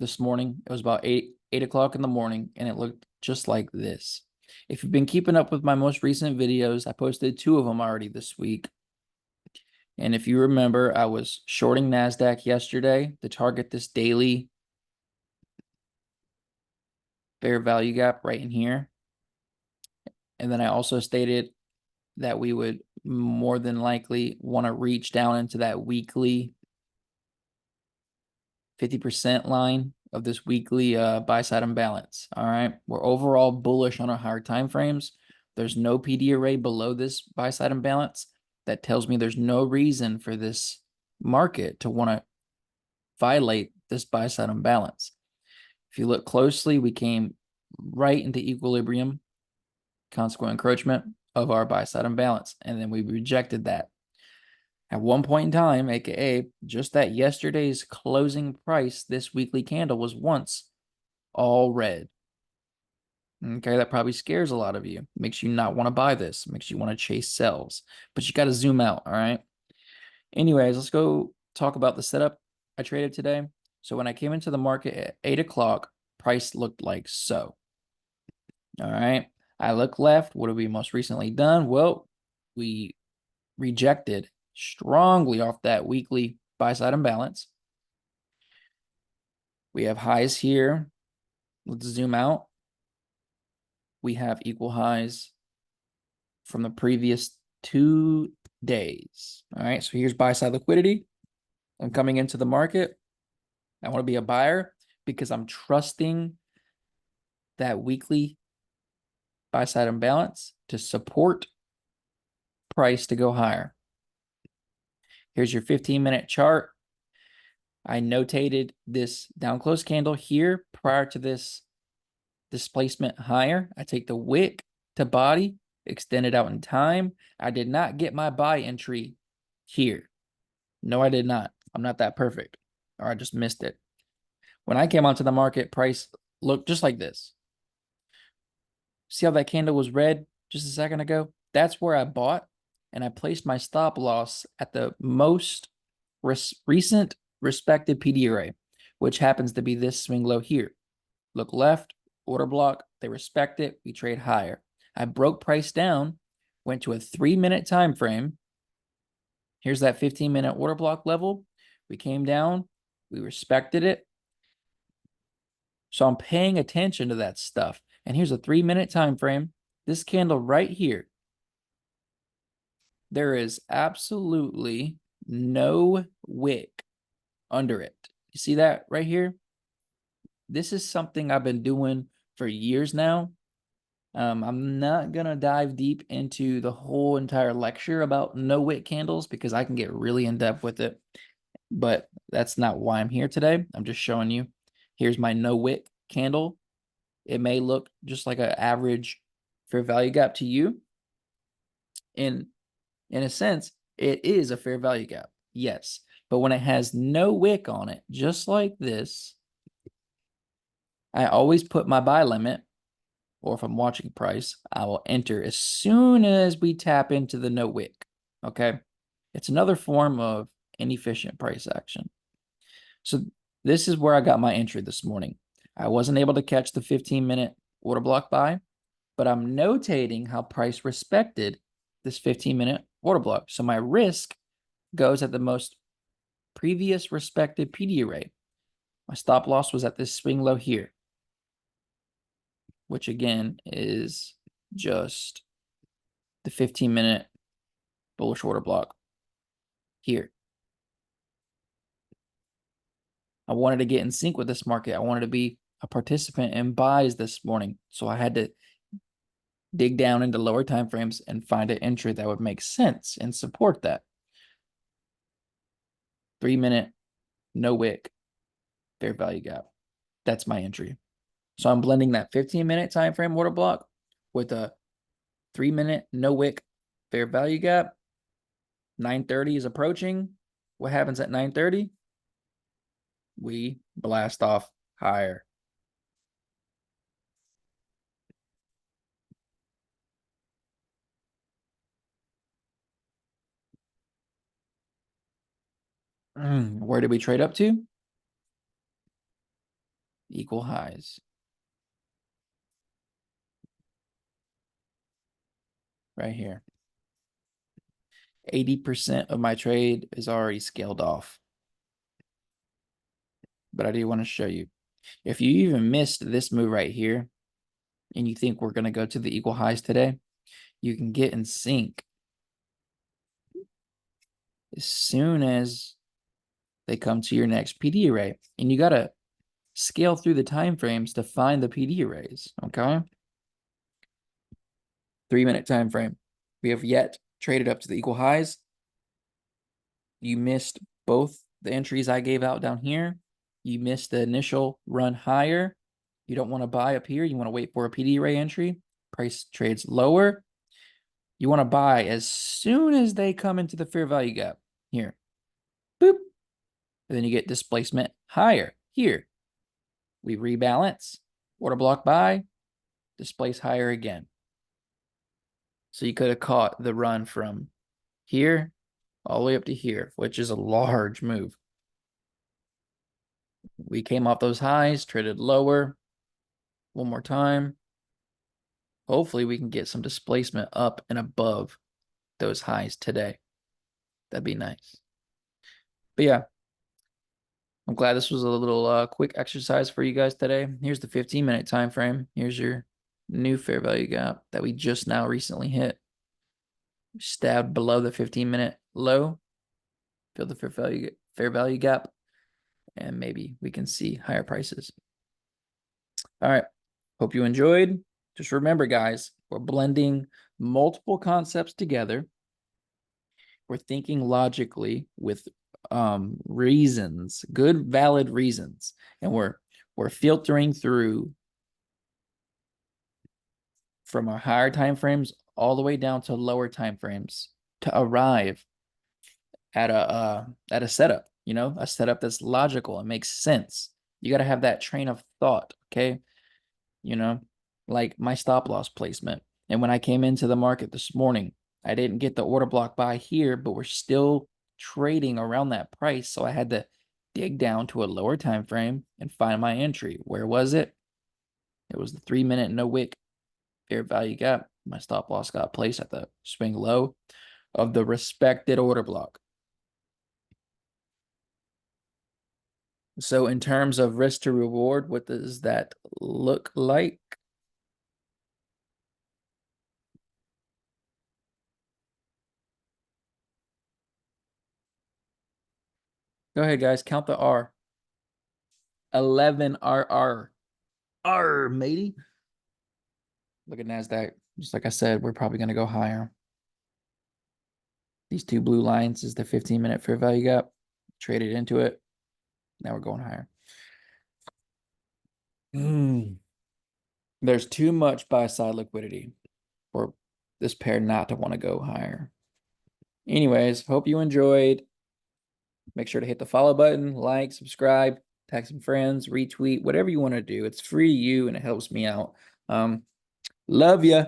this morning. It was about 8 o'clock in the morning, and it looked just like this. If you've been keeping up with my most recent videos, I posted 2 of them already this week. And if you remember, I was shorting NASDAQ yesterday to target this daily fair value gap right in here. And then I also stated that we would more than likely want to reach down into that weekly 50% line of this weekly buy side imbalance. All right. We're overall bullish on our higher time frames. There's no PD array below this buy side imbalance. That tells me there's no reason for this market to want to violate this buy side imbalance. If you look closely, we came right into equilibrium, consequent encroachment of our buy side imbalance, and then we rejected that. At one point in time, aka just that yesterday's closing price, this weekly candle was once all red. Okay, that probably scares a lot of you. Makes you not want to buy this. Makes you want to chase sells. But you got to zoom out, all right? Anyways, let's go talk about the setup I traded today. So when I came into the market at 8 o'clock, price looked like so. All right. I look left. What have we most recently done? Well, we rejected strongly off that weekly buy side imbalance. We have highs here. Let's zoom out. We have equal highs from the previous 2 days. All right. So here's buy side liquidity. I'm coming into the market. I want to be a buyer because I'm trusting that weekly buy side imbalance to support price to go higher. Here's your 15-minute chart. I notated this down close candle here prior to this displacement higher. I take the wick to body, extend it out in time. I did not get my buy entry here. No, I did not. I'm not that perfect, or I just missed it. When I came onto the market, price looked just like this. See how that candle was red just a second ago? That's where I bought, and I placed my stop loss at the most recent respected PD array, which happens to be this swing low here. Look left, order block, they respect it, we trade higher. I broke price down, went to a 3-minute time frame. Here's that 15-minute order block level. We came down, we respected it. So I'm paying attention to that stuff. And here's a 3-minute time frame. This candle right here, there is absolutely no wick under it. You see that right here? This is something I've been doing for years now. I'm not going to dive deep into the whole entire lecture about no wick candles because I can get really in depth with it. But that's not why I'm here today. I'm just showing you. Here's my no wick candle. It may look just like an average fair value gap to you. In a sense, it is a fair value gap. Yes. But when it has no wick on it, just like this, I always put my buy limit, or if I'm watching price, I will enter as soon as we tap into the no wick. Okay. It's another form of inefficient price action. So this is where I got my entry this morning. I wasn't able to catch the 15-minute order block buy, but I'm notating how price respected this 15-minute order block. So my risk goes at the most previous respected PD array. My stop loss was at this swing low here, which again is just the 15-minute bullish order block here. I wanted to get in sync with this market. I wanted to be a participant in buys this morning. So I had to dig down into lower time frames and find an entry that would make sense and support that. 3-minute, no wick, fair value gap. That's my entry. So I'm blending that 15-minute time frame order block with a 3-minute, no wick, fair value gap. 9:30 is approaching. What happens at 9:30? We blast off higher. Where did we trade up to? equal highs. Right here. 80% of my trade is already scaled off. But I do want to show you. If you even missed this move right here, and you think we're going to go to the equal highs today, you can get in sync as soon as they come to your next PD array. And you got to scale through the time frames to find the PD arrays, okay? 3-minute time frame. We have yet traded up to the equal highs. You missed both the entries I gave out down here. You missed the initial run higher. You don't want to buy up here. You want to wait for a PD array entry. Price trades lower. You want to buy as soon as they come into the fair value gap here. Boop. And then you get displacement higher here. We rebalance. Order block buy. Displace higher again. So you could have caught the run from here all the way up to here, which is a large move. We came off those highs, traded lower. One more time. Hopefully we can get some displacement up and above those highs today. That'd be nice. But yeah, I'm glad this was a little quick exercise for you guys today. Here's the 15-minute time frame. Here's your new fair value gap that we just now recently hit. Stabbed below the 15-minute low. Fill the fair value gap, and maybe we can see higher prices. All right. Hope you enjoyed. Just remember, guys, we're blending multiple concepts together. We're thinking logically with reasons, good, valid reasons, and we're filtering through from our higher time frames all the way down to lower time frames to arrive at a setup, you know, a setup that's logical and makes sense. You got to have that train of thought, okay? You know, like my stop loss placement. And when I came into the market this morning, I didn't get the order block buy here, but we're still trading around that price. So I had to dig down to a lower time frame and find my entry. Where was it? It was the 3-minute no wick fair value gap. My stop loss got placed at the swing low of the respected order block. So in terms of risk to reward, what does that look like? Go ahead, guys. Count the R. 11 RR. R, matey. Look at NASDAQ. Just like I said, we're probably going to go higher. These two blue lines is the 15-minute fair value gap. Traded into it. Now we're going higher. There's too much buy-side liquidity for this pair not to want to go higher. Anyways, hope you enjoyed. Make sure to hit the follow button, like, subscribe, tag some friends, retweet, whatever you want to do. It's free to you and it helps me out. Love ya.